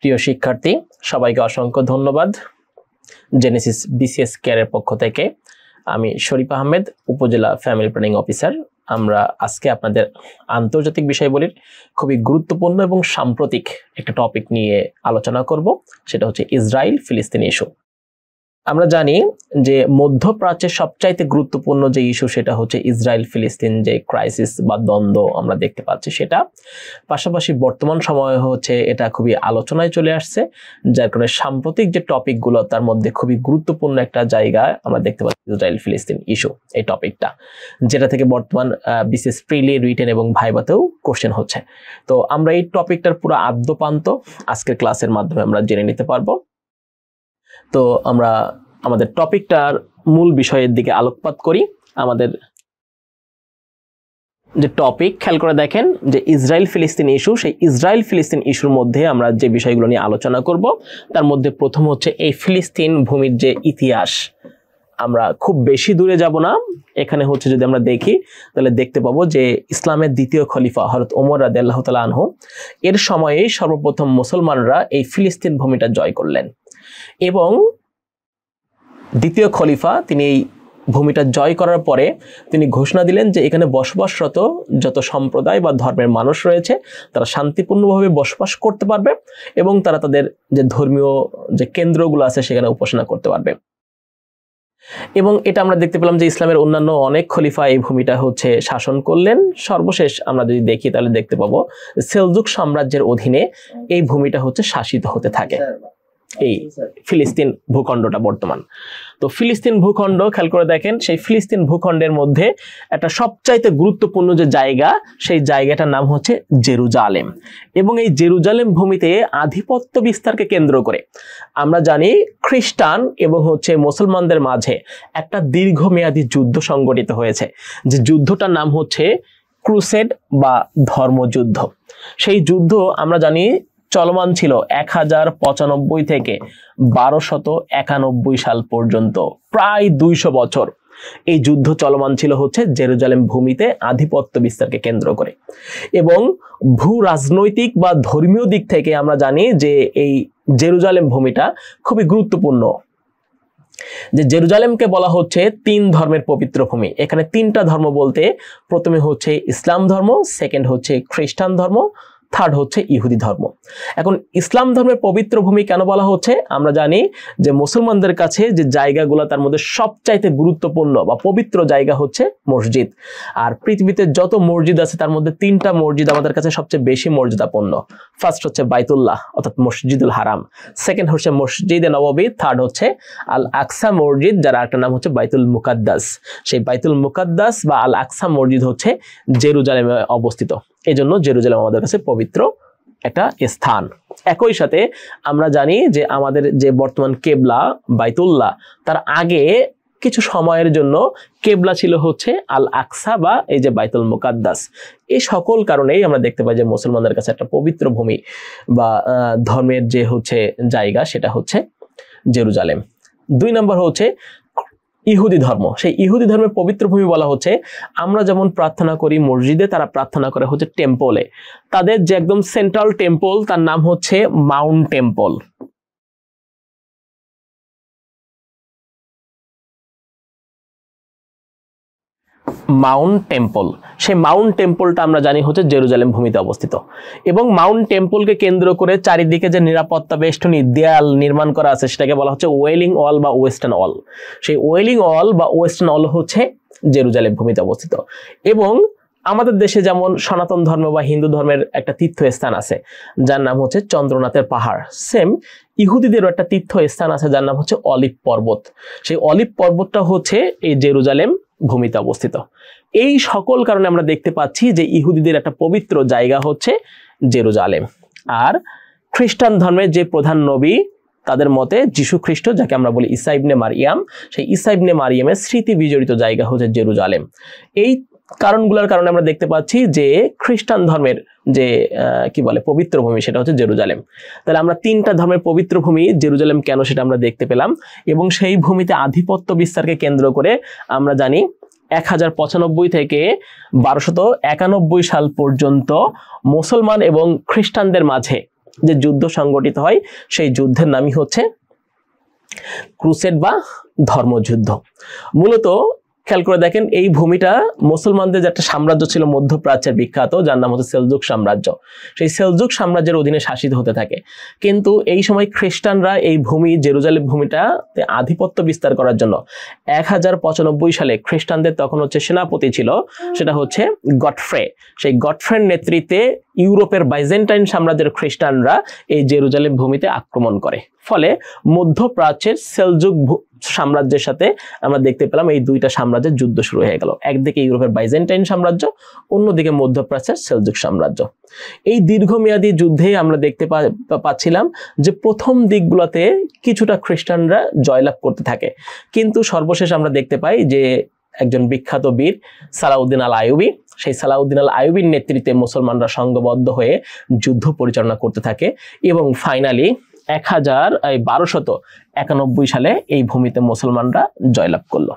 প্রিয় শিক্ষার্থী সবাইকে অসংখ্য ধন্যবাদ। জেনেসিস বিসিএস কেয়ারের পক্ষ থেকে আমি শরীফ আহমেদ, উপজেলা ফ্যামিলি প্ল্যানিং অফিসার। আমরা আজকে আপনাদের আন্তর্জাতিক বিষয়বলির খুবই গুরুত্বপূর্ণ এবং সাম্প্রতিক একটা টপিক নিয়ে আলোচনা করব, সেটা হচ্ছে ইসরায়েল ফিলিস্তিন ইস্যু। আমরা জানি যে মধ্যপ্রাচ্যের সবচাইতে গুরুত্বপূর্ণ যে ইস্যু সেটা হচ্ছে ইসরায়েল ফিলিস্তিন যে ক্রাইসিস বা দ্বন্দ্ব আমরা দেখতে পাচ্ছি সেটা। পাশাপাশি বর্তমান সময়ে হচ্ছে এটা খুবই আলোচনায় চলে আসছে, যার কারণে সাম্প্রতিক যে টপিকগুলো তার মধ্যে খুবই গুরুত্বপূর্ণ একটা জায়গা আমরা দেখতে পাচ্ছি ইসরায়েল ফিলিস্তিন ইস্যু, এই টপিকটা, যেটা থেকে বর্তমান বিশেষ প্রিলি, রিটেন এবং ভাইভাতেও কোশ্চেন হচ্ছে। তো আমরা এই টপিকটার পুরো আদ্যপান্ত আজকের ক্লাসের মাধ্যমে আমরা জেনে নিতে পারবো। তো আমরা আমাদের টপিকটার মূল বিষয়ের দিকে আলোকপাত করি। আমাদের যে টপিক খেয়াল করে দেখেন যে ইসরায়েল ফিলিস্তিন ইস্যু, সেই ইসরায়েল ফিলিস্তিন ইস্যুর মধ্যে আমরা যে বিষয়গুলো নিয়ে আলোচনা করব তার মধ্যে প্রথম হচ্ছে এই ফিলিস্তিন ভূমির যে ইতিহাস। আমরা খুব বেশি দূরে যাব না, এখানে হচ্ছে যদি আমরা দেখি তাহলে দেখতে পাবো যে ইসলামের দ্বিতীয় খলিফা হযরত ওমর রাদিয়াল্লাহু তাআলা আনহু এর সময়ে সর্বপ্রথম মুসলমানরা এই ফিলিস্তিন ভূমিটা জয় করলেন এবং দ্বিতীয় খলিফা তিনি এই ভূমিটা জয় করার পরে তিনি ঘোষণা দিলেন যে এখানে বসবাসরত যত সম্প্রদায় বা ধর্মের মানুষ রয়েছে তারা শান্তিপূর্ণভাবে বসবাস করতে পারবে এবং তারা তাদের যে ধর্মীয় যে কেন্দ্রগুলো আছে সেখানে উপাসনা করতে পারবে। এবং এটা আমরা দেখতে পেলাম যে ইসলামের অন্যান্য অনেক খলিফা এই ভূমিটা হচ্ছে শাসন করলেন। সর্বশেষ আমরা যদি দেখি তাহলে দেখতে পাবো সেলজুক সাম্রাজ্যের অধীনে এই ভূমিটা হচ্ছে শাসিত হতে থাকে, এই ফিলিস্তিন ভূখণ্ডটা বর্তমান। তো ফিলিস্তিন ভূখণ্ড খেয়াল করে দেখেন, সেই ফিলিস্তিন ভূখণ্ডের মধ্যে একটা সবচাইতে গুরুত্বপূর্ণ যে জায়গা, সেই জায়গাটার নাম হচ্ছে জেরুজালেম। এবং এই জেরুজালেম ভূমিতে আধিপত্য বিস্তারকে কেন্দ্র করে আমরা জানি খ্রিস্টান এবং হচ্ছে মুসলমানদের মাঝে একটা দীর্ঘমেয়াদী যুদ্ধ সংগঠিত হয়েছে, যে যুদ্ধটার নাম হচ্ছে ক্রুসেড বা ধর্মযুদ্ধ। সেই যুদ্ধ আমরা জানি চলমান ছিল 1095 থেকে 1291 সাল পর্যন্ত, প্রায় 200 বছর এই যুদ্ধ চলমান ছিল হচ্ছে জেরুজালেম ভূমিতে আধিপত্য বিস্তারকে কেন্দ্র করে। এবং ভূ রাজনৈতিক বা ধর্মীয় দিক থেকে আমরা জানি যে এই জেরুজালেম ভূমিটা খুবই গুরুত্বপূর্ণ। যে জেরুজালেমকে বলা হচ্ছে 3 ধর্মের পবিত্র ভূমি। এখানে 3টা ধর্ম বলতে প্রথমে হচ্ছে ইসলাম ধর্ম, সেকেন্ড হচ্ছে খ্রিস্টান ধর্ম, থার্ড হচ্ছে ইহুদি ধর্ম। এখন ইসলাম ধর্মের পবিত্র ভূমি কেন বলা হচ্ছে? আমরা জানি যে মুসলমানদের কাছে যে জায়গাগুলো তার মধ্যে সবচাইতে গুরুত্বপূর্ণ বা পবিত্র জায়গা হচ্ছে মসজিদ। আর পৃথিবীতে যত মসজিদ আছে তার মধ্যে 3টা মসজিদ আমাদের কাছে সবচেয়ে বেশি মর্যাদাপূর্ণ। ফার্স্ট হচ্ছে বাইতুল্লাহ অর্থাৎ মসজিদুল হারাম, সেকেন্ড হচ্ছে মসজিদে নববী, থার্ড হচ্ছে আল আকসা মসজিদ, যার একটা নাম হচ্ছে বাইতুল মুকাদ্দাস। সেই বাইতুল মুকাদ্দাস বা আল আকসা মসজিদ হচ্ছে জেরুজালেমে অবস্থিত, এই জন্য জেরুজালেম আমাদের কাছে পবিত্র একটা স্থান। একই সাথে আমরা জানি যে আমাদের যে বর্তমান কেবলা বাইতুল্লাহ, তার আগে কিছু সময়ের জন্য কেবলা ছিল হচ্ছে আল আকসা বা এই যে বাইতুল মুকাদ্দাস। এই সকল কারণেই আমরা দেখতে পাই যে মুসলমানদের কাছে একটা পবিত্র ভূমি বা ধর্মের যে হচ্ছে জায়গা সেটা হচ্ছে জেরুজালেম। 2 নম্বর হচ্ছে ইহুদি ধর্ম। সেই ইহুদি ধর্মের পবিত্র ভূমি বলা হচ্ছে, আমরা যেমন প্রার্থনা করি মসজিদে, তারা প্রার্থনা করে হচ্ছে টেম্পলে। তাদের যে একদম সেন্ট্রাল টেম্পল তার নাম হচ্ছে মাউন্ট টেম্পল। মাউন্ট টেম্পল, সেই মাউন্ট টেম্পলটা আমরা জানি হচ্ছে জেরুজালেম ভূমিতে অবস্থিত। এবং মাউন্ট টেম্পলকে কেন্দ্র করে চারিদিকে যে নিরাপত্তা বেষ্টনী দেয়াল নির্মাণ করা আছে সেটাকে বলা হচ্ছে ওয়েলিং ওয়াল বা ওয়েস্টার্ন ওয়াল। সেই ওয়েলিং ওয়াল বা ওয়েস্টার্ন ওয়াল হচ্ছে জেরুজালেম ভূমিতে অবস্থিত। এবং আমাদের দেশে যেমন সনাতন ধর্ম বা হিন্দু ধর্মের একটা তীর্থস্থান আছে যার নাম হচ্ছে চন্দ্রনাথের পাহাড়, সেম ইহুদিদেরও একটা তীর্থস্থান আছে যার নাম হচ্ছে অলিভ পর্বত। সেই অলিভ পর্বতটা হচ্ছে এই জেরুজালেম ভূমিতে অবস্থিত। এই সকল কারণে আমরা দেখতে পাচ্ছি যে ইহুদিদের একটা পবিত্র জায়গা হচ্ছে জেরুজালেম। আর খ্রিস্টান ধর্মের যে প্রধান নবী তাদের মতে যীশু খ্রিস্ট, যাকে আমরা বলি ঈসা ইবনে মারিয়াম, সেই ঈসা ইবনে মারিয়ামের স্মৃতি বিজড়িত জায়গা হচ্ছে জেরুজালেম। এই কারণগুলোর কারণে আমরা দেখতে পাচ্ছি যে খ্রিস্টান ধর্মের যে কি বলে পবিত্র ভূমি সেটা হচ্ছে জেরুজালেম। তাহলে আমরা 3টা ধর্মের পবিত্র ভূমি জেরুজালেম কেন সেটা আমরা দেখতে পেলাম। এবং সেই ভূমিতে আধিপত্য বিস্তারকে কেন্দ্র করে আমরা জানি 1095 থেকে 1291 সাল পর্যন্ত মুসলমান এবং খ্রিস্টানদের মাঝে যে যুদ্ধ সংগঠিত হয় সেই যুদ্ধের নামই হচ্ছে ক্রুসেড বা ধর্মযুদ্ধ। মূলত খেয়াল করে দেখেন এই ভূমিটা মুসলমানদের যে একটা সাম্রাজ্য ছিল মধ্যপ্রাচ্যের বিখ্যাত, যার নাম হচ্ছে সেলজুক সাম্রাজ্য, সেই সেলজুক সাম্রাজ্যের অধীনে শাসিত হতে থাকে। কিন্তু এই সময় খ্রিস্টানরা এই ভূমি জেরুজালেম ভূমিটাতে আধিপত্য বিস্তার করার জন্য 1095 সালে খ্রিস্টানদের তখন হচ্ছে সেনাপতি ছিল, সেটা হচ্ছে গডফ্রে। সেই গডফ্রের নেতৃত্বে ইউরোপের বাইজেন্টাইন সাম্রাজ্যের খ্রিস্টানরা এই জেরুজালেম ভূমিতে আক্রমণ করে। ফলে মধ্যপ্রাচ্যের সেলজুক সাম্রাজ্যের সাথে আমরা দেখতে পেলাম এই দুইটা সাম্রাজ্যের যুদ্ধ শুরু হয়ে গেল। একদিকে ইউরোপের বাইজেন্টাইন সাম্রাজ্য, অন্যদিকে মধ্যপ্রাচ্যের সেলজুক সাম্রাজ্য। এই দীর্ঘমেয়াদী যুদ্ধে আমরা দেখতে পাচ্ছিলাম যে প্রথম দিকগুলোতে কিছুটা খ্রিস্টানরা জয়লাভ করতে থাকে, কিন্তু সর্বশেষ আমরা দেখতে পাই যে একজন বিখ্যাত বীর সালাউদ্দিন আল আইয়ুবী, সেই সালাউদ্দিন আল আইয়ুবীর নেতৃত্বে মুসলমানরা সংঘবদ্ধ হয়ে যুদ্ধ পরিচালনা করতে থাকে এবং ফাইনালি 1291 সালে এই ভূমিতে মুসলমানরা জয়লাভ করলো।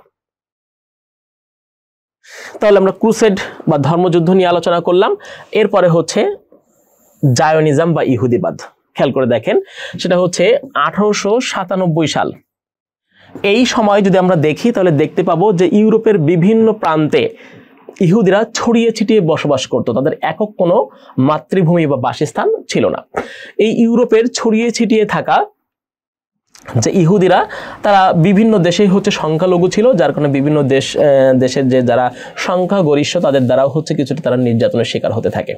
তাহলে আমরা ক্রুসেড বা ধর্মযুদ্ধ নিয়ে আলোচনা করলাম। এরপরে হচ্ছে জায়নিজম বা ইহুদিবাদ। খেয়াল করে দেখেন, সেটা হচ্ছে 1897 সাল। এই সময় যদি আমরা দেখি তাহলে দেখতে পাবো যে ইউরোপের বিভিন্ন প্রান্তে ইহুদিরা ছড়িয়ে ছিটিয়ে বসবাস করত, তাদের একক কোনো মাতৃভূমি বা বাসস্থান ছিল না। এই ইউরোপের ছড়িয়ে ছিটিয়ে থাকা যে ইহুদিরা তারা বিভিন্ন দেশেই হচ্ছে সংখ্যালঘু ছিল, যার কারণে বিভিন্ন দেশের যে যারা সংখ্যাগরিষ্ঠ তাদের দ্বারাও হচ্ছে কিছুটা তারা নির্যাতনের শিকার হতে থাকে।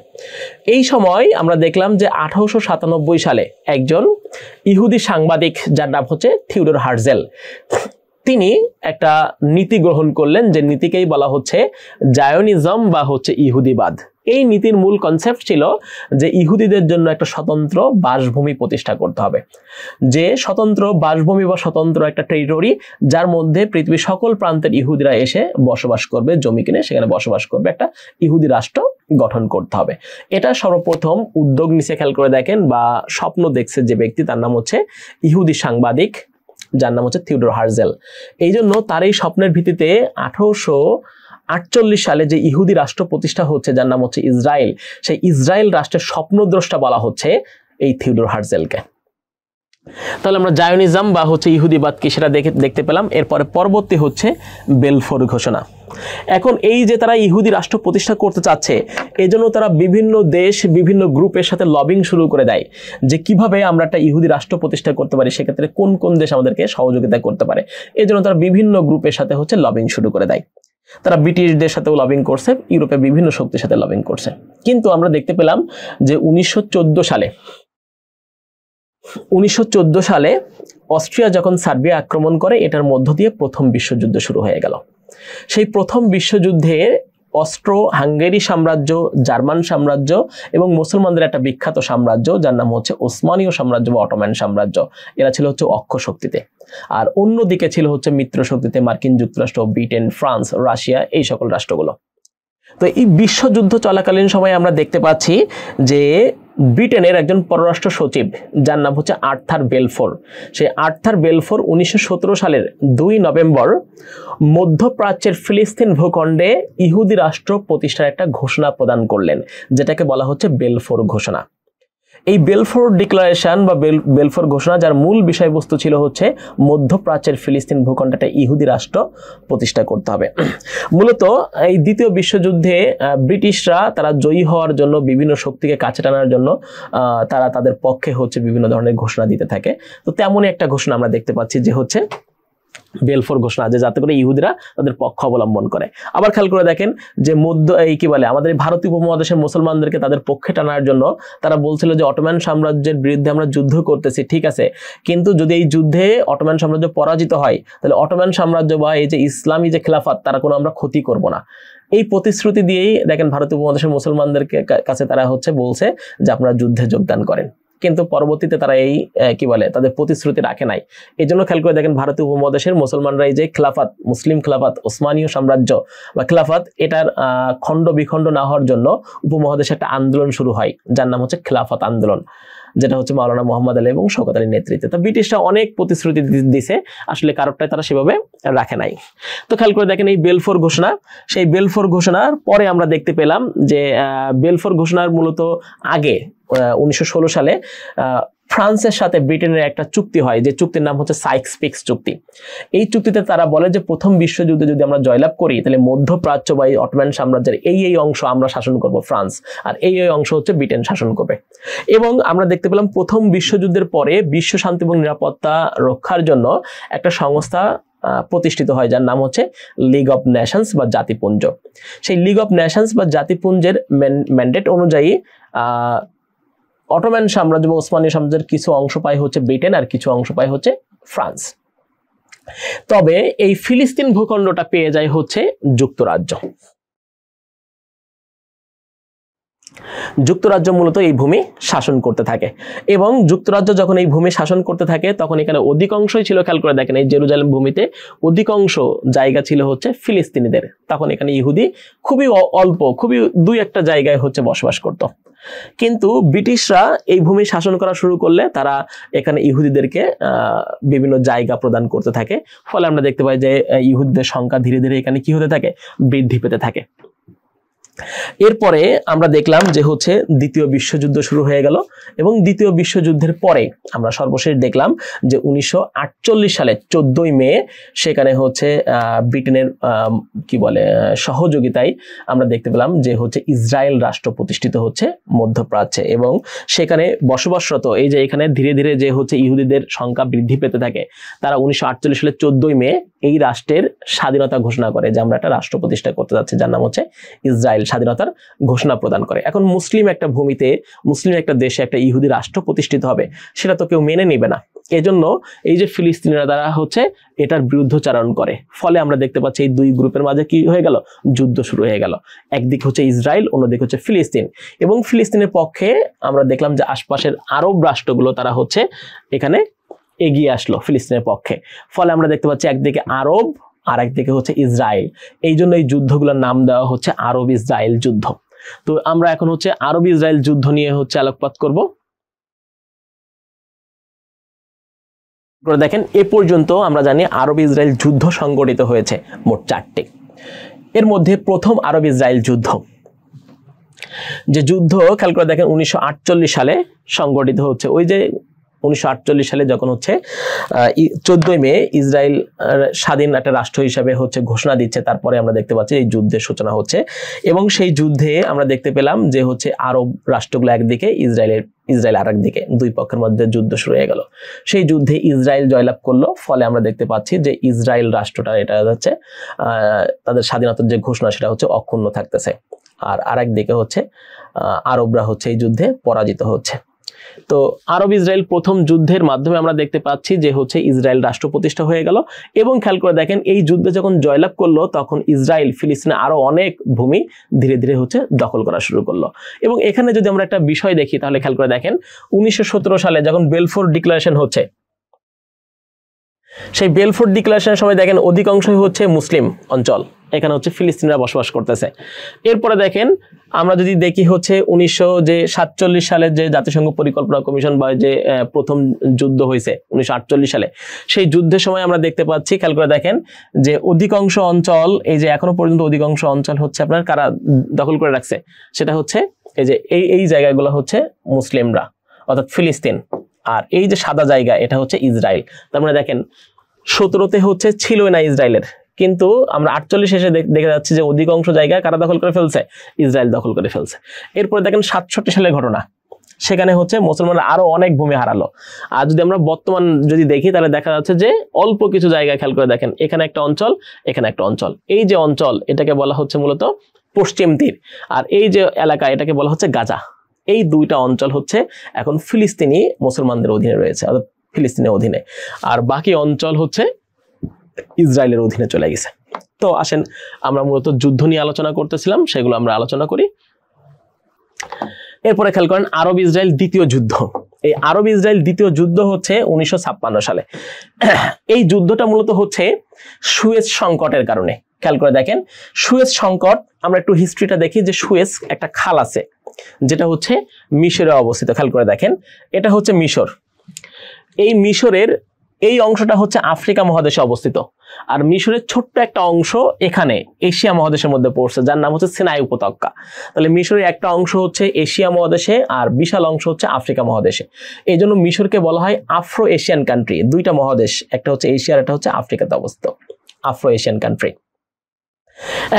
এই সময় আমরা দেখলাম যে 1897 সালে একজন ইহুদি সাংবাদিক যার নাম হচ্ছে থিওডর হার্জেল, তিনি একটা নীতি গ্রহণ করলেন, যে নীতিকেই বলা হচ্ছে জায়নিজম বা হচ্ছে ইহুদিবাদ। এই নীতির মূল কনসেপ্ট ছিল যে ইহুদিদের জন্য একটা স্বতন্ত্র বাসভূমি প্রতিষ্ঠা করতে হবে, যে স্বতন্ত্র বাসভূমি বা স্বতন্ত্র একটা টেরিটরি যার মধ্যে পৃথিবীর সকল প্রান্তের ইহুদিরা এসে বসবাস করবে, জমি কিনে সেখানে বসবাস করবে, একটা ইহুদি রাষ্ট্র গঠন করতে হবে। এটা সর্বপ্রথম উদ্যোগ নিচে খেয়াল করে দেখেন বা স্বপ্ন দেখছে যে ব্যক্তি, তার নাম হচ্ছে ইহুদি সাংবাদিক যার নাম হচ্ছে থিওডর হার্জেল। এই জন্য তার এই স্বপ্নের ভিত্তিতে 1848 সালে যে ইহুদি রাষ্ট্র প্রতিষ্ঠা হচ্ছে যার নাম হচ্ছে ইসরায়েল, সেই ইসরায়েল রাষ্ট্রের স্বপ্নদ্রষ্টা বলা হচ্ছে এই থিওডর হার্জেলকে। তাহলে আমরা জায়নিজম বা হচ্ছে ইহুদিবাদ কি সেটা দেখতে পেলাম। এরপরে পরবর্তী হচ্ছে বেলফোর ঘোষণা। এখন এই যে তারা ইহুদি রাষ্ট্র প্রতিষ্ঠা করতে চাচ্ছে, এজন্য তারা বিভিন্ন দেশ বিভিন্ন গ্রুপের সাথে লবিং শুরু করে দেয় যে কিভাবে আমরা একটা ইহুদি রাষ্ট্র প্রতিষ্ঠা করতে পারি, সেক্ষেত্রে কোন কোন দেশ আমাদেরকে সহযোগিতা করতে পারে। এজন্য তারা বিভিন্ন গ্রুপের সাথে হচ্ছে লবিং শুরু করে দেয়। তারা ব্রিটিশদের সাথেও লবিং করছে, ইউরোপের বিভিন্ন শক্তির সাথে লবিং করছে। কিন্তু আমরা দেখতে পেলাম যে 1914 সালে অস্ট্রিয়া যখন সার্বিয়া আক্রমণ করে, এটার মধ্য দিয়ে প্রথম বিশ্বযুদ্ধ শুরু হয়ে গেল। সেই প্রথম বিশ্বযুদ্ধে অস্ট্রো হাঙ্গেরি সাম্রাজ্য, জার্মান সাম্রাজ্য এবং মুসলমানদের একটা বিখ্যাত সাম্রাজ্য যার নাম হচ্ছে ওসমানীয় সাম্রাজ্য বা অটোম্যান সাম্রাজ্য, এরা ছিল হচ্ছে অক্ষ শক্তিতে। আর অন্যদিকে ছিল হচ্ছে মিত্র শক্তিতে মার্কিন যুক্তরাষ্ট্র, ব্রিটেন, ফ্রান্স, রাশিয়া, এই সকল রাষ্ট্রগুলো। তো এই বিশ্বযুদ্ধ চলাকালীন সময়ে আমরা দেখতে পাচ্ছি যে ব্রিটেনের একজন পররাষ্ট্র সচিব যার নাম হচ্ছে আর্থার বেলফোর, সেই আর্থার বেলফোর 1917 সালের 2 নভেম্বর মধ্যপ্রাচ্যের ফিলিস্তিন ভূখণ্ডে ইহুদি রাষ্ট্র প্রতিষ্ঠার একটা ঘোষণা প্রদান করলেন, যেটাকে বলা হচ্ছে বেলফোর ঘোষণা। এই বেলফোর ডিক্লারেশন বা বেলফোর ঘোষণা, যার মূল বিষয়বস্তু ছিল হচ্ছে মধ্যপ্রাচ্যের ফিলিস্তিন ভূখণ্ডে একটা ইহুদি রাষ্ট্র প্রতিষ্ঠা করতে হবে। মূলত এই দ্বিতীয় বিশ্বযুদ্ধে ব্রিটিশরা তারা জয়ী হওয়ার জন্য, বিভিন্ন শক্তিকে কাছে টানার জন্য তারা তাদের পক্ষে হচ্ছে বিভিন্ন ধরনের ঘোষণা দিতে থাকে। তো তেমনই একটা ঘোষণা আমরা দেখতে পাচ্ছি যে হচ্ছে বেলফোর ঘোষণা, যে যাতে করে ইহুদিরা তাদের পক্ষ অবলম্বন করে। আবার খেয়াল করে দেখেন যে আমাদের ভারতীয় উপমহাদেশের মুসলমানদেরকে তাদের পক্ষে টানার জন্য তারা বলছিল যে অটোম্যান সাম্রাজ্যের বিরুদ্ধে আমরা যুদ্ধ করতেছি, ঠিক আছে, কিন্তু যদি এই যুদ্ধে অটোম্যান সাম্রাজ্য পরাজিত হয় তাহলে অটোম্যান সাম্রাজ্য বা এই যে ইসলামী যে খেলাফত তারা কোনো আমরা ক্ষতি করব না। এই প্রতিশ্রুতি দিয়েই দেখেন ভারতীয় উপমহাদেশের মুসলমানদের কাছে তারা হচ্ছে বলছে যে আপনারা যুদ্ধে যোগদান করেন, কিন্তু পরবর্তীতে তারা এই তাদের প্রতিশ্রুতি রাখে নাই। এই জন্য খেয়াল করে দেখেন ভারতীয় উপমহাদেশের মুসলমানরা এই যে খেলাফত, মুসলিম খেলাফত, ওসমানীয় সাম্রাজ্য বা খেলাফত, এটার খণ্ড বিখণ্ড না হওয়ার জন্য উপমহাদেশে একটা আন্দোলন শুরু হয় যার নাম হচ্ছে খেলাফত আন্দোলন। যেটা হচ্ছে মাওলানা মোহাম্মদ আলী এবং শওকত আলীর নেতৃত্বে। তো ব্রিটিশরা অনেক প্রতিশ্রুতি দিছে, আসলে কারোরটাই তারা সেভাবে রাখে নাই। তো খেয়াল করে দেখেন এই বেলফোর ঘোষণা, সেই বেলফোর ঘোষণার পরে আমরা দেখতে পেলাম যে বেলফোর ঘোষণার মূলত আগে 1916 সালে ফ্রান্সের সাথে ব্রিটেনের একটা চুক্তি হয়, যে চুক্তির নাম হচ্ছে সাইক্স-পিকস চুক্তি। এই চুক্তিতে তারা বলে যে প্রথম বিশ্বযুদ্ধে যদি আমরা জয়লাভ করি তাহলে মধ্যপ্রাচ্য বা এই অটোমান সাম্রাজ্যের এই অংশ আমরা শাসন করব ফ্রান্স, আর এই অংশ হচ্ছে ব্রিটেন শাসন করবে। এবং আমরা দেখতে পেলাম প্রথম বিশ্বযুদ্ধের পরে বিশ্ব শান্তি এবং নিরাপত্তা রক্ষার জন্য একটা সংস্থা প্রতিষ্ঠিত হয় যার নাম হচ্ছে লিগ অফ নেশনস বা জাতিপুঞ্জ। সেই লিগ অফ নেশনস বা জাতিপুঞ্জের ম্যান্ডেট অনুযায়ী অটোমান সাম্রাজ্য বা ওসমানীয় সাম্রাজ্যের কিছু অংশ পায় হচ্ছে ব্রিটেন আর কিছু অংশ পায় হচ্ছে ফ্রান্স। তবে এই ফিলিস্তিন ভূখণ্ডটা পেয়ে যায় হচ্ছে যুক্তরাজ্য। যুক্তরাজ্য মূলত এই ভূমি শাসন করতে থাকে, এবং যুক্তরাজ্য যখন এই ভূমি শাসন করতে থাকে তখন এখানে অধিকাংশই ছিল, খেয়াল করে দেখেন এই জেরুজালেম ভূমিতে অধিকাংশ জায়গা ছিল হচ্ছে ফিলিস্তিনিদের। তখন এখানে ইহুদি খুবই অল্প, খুবই দুই একটা জায়গায় হচ্ছে বসবাস করত। কিন্তু ব্রিটিশরা এই ভূমি শাসন করা শুরু করলে তারা এখানে ইহুদিদেরকে বিভিন্ন জায়গা প্রদান করতে থাকে। ফলে আমরা দেখতে পাই যে ইহুদিদের সংখ্যা ধীরে ধীরে এখানে কি হতে থাকে, বৃদ্ধি পেতে থাকে। এরপরে আমরা দেখলাম যে হচ্ছে দ্বিতীয় বিশ্বযুদ্ধ শুরু হয়ে গেল, এবং দ্বিতীয় বিশ্বযুদ্ধের পরে আমরা সর্বশেষ দেখলাম যে 1948 সালে 14ই মে সেখানে হচ্ছে ব্রিটেনের কি বলে সহযোগিতায় আমরা দেখতে পেলাম যে হচ্ছে ইসরায়েল রাষ্ট্র প্রতিষ্ঠিত হচ্ছে মধ্যপ্রাচ্যে, এবং সেখানে বসবাসরত এই যে এখানে ধীরে ধীরে যে হচ্ছে ইহুদিদের সংখ্যা বৃদ্ধি পেতে থাকে, তারা 1948 সালে 14ই মে এই রাষ্ট্রের স্বাধীনতা ঘোষণা করে যে আমরা একটা রাষ্ট্র প্রতিষ্ঠা করতে যাচ্ছি যার নাম হচ্ছে ইসরায়েল, স্বাধীনতার ঘোষণা প্রদান করে। এখন মুসলিম একটা ভূমিতে, মুসলিম একটা দেশে একটা ইহুদি রাষ্ট্র প্রতিষ্ঠিত হবে, সেটা তো কেউ মেনে নিবে না। এজন্য এই যে ফিলিস্তিনিরা তারা হচ্ছে এটার বিরুদ্ধচারণ করে। ফলে আমরা দেখতে পাচ্ছি এই দুই গ্রুপের মাঝে কি হয়ে গেল, যুদ্ধ শুরু হয়ে গেল। একদিকে হচ্ছে ইসরায়েল, অন্যদিকে হচ্ছে ফিলিস্তিন। এবং ফিলিস্তিনের পক্ষে আমরা দেখলাম যে আশপাশের আরব রাষ্ট্রগুলো তারা হচ্ছে এখানে এগিয়ে আসলো ফিলিস্তিনের পক্ষে। ফলে আমরা দেখতে পাচ্ছি একদিকে আরব আর একদিকে হচ্ছে ইসরায়েল। এই জন্য এই যুদ্ধগুলোর নাম দেওয়া হচ্ছে আরব ইসরায়েল যুদ্ধ। তো আমরা এখন হচ্ছে আরব ইসরায়েল যুদ্ধ নিয়ে হচ্ছে আলোকপাত করব। দেখেন এ পর্যন্ত আমরা জানি আরব ইসরায়েল যুদ্ধ সংগঠিত হয়েছে মোট 4টি। এর মধ্যে প্রথম আরব ইসরায়েল যুদ্ধ, যে যুদ্ধ খেয়াল করে দেখেন 1948 সালে সংগঠিত হচ্ছে। ওই যে 1948 সালে যখন হচ্ছে 14ই মে ইসরায়েল স্বাধীন একটা রাষ্ট্র হিসেবে হচ্ছে ঘোষণা দিচ্ছে, তারপরে আমরা দেখতে পাচ্ছি এই যুদ্ধের সূচনা হচ্ছে। এবং সেই যুদ্ধে আমরা দেখতে পেলাম যে হচ্ছে আরব রাষ্ট্রগুলো একদিকে, ইসরায়েল আর একদিকে, দুই পক্ষের মধ্যে যুদ্ধ শুরু হয়ে গেল। সেই যুদ্ধে ইসরায়েল জয়লাভ করলো। ফলে আমরা দেখতে পাচ্ছি যে ইসরায়েল রাষ্ট্রটা এটা হচ্ছে তাদের স্বাধীনতার যে ঘোষণা সেটা হচ্ছে অক্ষুণ্ণ থাকতেছে, আর আরেকদিকে হচ্ছে আরবরা হচ্ছে এই যুদ্ধে পরাজিত হচ্ছে। তো আরব ইসরায়েল প্রথম যুদ্ধের মাধ্যমে আমরা দেখতে পাচ্ছি যে হচ্ছে ইসরায়েল রাষ্ট্র প্রতিষ্ঠা হয়ে গেল। এবং খেয়াল করে দেখেন এই যুদ্ধে যখন জয়লাভ করলো তখন ইসরায়েল ফিলিস্তিনে আরো অনেক ভূমি ধীরে ধীরে হচ্ছে দখল করা শুরু করলো। এবং এখানে যদি আমরা একটা বিষয় দেখি তাহলে খেয়াল করে দেখেন 1917 সালে যখন বেলফোর ডিক্লারেশন হচ্ছে, সেই বেলফোর ডিক্লারেশনের সময় দেখেন অধিকাংশই হচ্ছে মুসলিম অঞ্চল, এখানে হচ্ছে ফিলিস্তিনিরা বসবাস করতেছে। এরপরে দেখেন আমরা যদি দেখি হচ্ছে 1947 সালে যে জাতিসংঘ পরিকল্পনা কমিশন বা যে প্রথম যুদ্ধ হয়েছে 1948 সালে, সেই যুদ্ধের সময় আমরা দেখতে পাচ্ছি, খেয়াল করে দেখেন যে অধিকাংশ অঞ্চল, এই যে এখনো পর্যন্ত অধিকাংশ অঞ্চল হচ্ছে আপনার কারা দখল করে রাখছে, সেটা হচ্ছে এই যে এই জায়গাগুলো হচ্ছে মুসলিমরা অর্থাৎ ফিলিস্তিন, আর এই যে সাদা জায়গা এটা হচ্ছে ইসরায়েল। তার মানে দেখেন 17তে হচ্ছে ছিল না ইসরায়েলের, কিন্তু আমরা 48 এসে দেখে যাচ্ছি যে অধিকাংশ জায়গা কারা দখল করে ফেলছে, ইসরায়েল দখল করে ফেলছে। এরপরে দেখেন 67 সালের ঘটনা, সেখানে হচ্ছে মুসলমানরা আরো অনেক ভূমি হারালো। আর যদি আমরা বর্তমান যদি দেখি তাহলে দেখা যাচ্ছে যে অল্প কিছু জায়গা, খেয়াল করে দেখেন এখানে একটা অঞ্চল, এখানে একটা অঞ্চল, এই যে অঞ্চল এটাকে বলা হচ্ছে মূলত পশ্চিম তীর, আর এই যে এলাকা এটাকে বলা হচ্ছে গাজা। এই দুইটা অঞ্চল হচ্ছে এখন ফিলিস্তিনি মুসলমানদের অধীনে রয়েছে, অর্থাৎ ফিলিস্তিনের অধীনে, আর বাকি অঞ্চল হচ্ছে ইসরায়েলের অধীনে চলে গেছে। তো আসেন আমরা মূলত যুদ্ধ নিয়ে আলোচনা করতেছিলাম, সেগুলো আমরা আলোচনা করি। এরপরে খেয়াল করেন আরব ইসরায়েল দ্বিতীয় যুদ্ধ। এই আরব ইসরায়েল দ্বিতীয় যুদ্ধ হচ্ছে 1956 সালে। এই যুদ্ধটা মূলত হচ্ছে সুয়েজ সংকটের কারণে। খেয়াল করে দেখেন সুয়েজ সংকট, আমরা একটু হিস্ট্রিটা দেখি যে সুয়েজ একটা খাল আছে যেটা হচ্ছে মিশরে অবস্থিত। খেয়াল করে দেখেন এটা হচ্ছে মিশর, এই মিশরের এই অংশটা হচ্ছে আফ্রিকা মহাদেশে অবস্থিত, আর মিশরের ছোট্ট একটা অংশ এখানে এশিয়া মহাদেশের মধ্যে পড়ছে যার নাম হচ্ছে সিনাই উপত্যকা। তাহলে মিশরের একটা অংশ হচ্ছে এশিয়া মহাদেশে আর বিশাল অংশ হচ্ছে আফ্রিকা মহাদেশে। এই জন্য মিশরকে বলা হয় আফ্রো এশিয়ান কান্ট্রি। দুইটা মহাদেশ, একটা হচ্ছে এশিয়ার, একটা হচ্ছে আফ্রিকাতে অবস্থিত, আফ্রো এশিয়ান কান্ট্রি।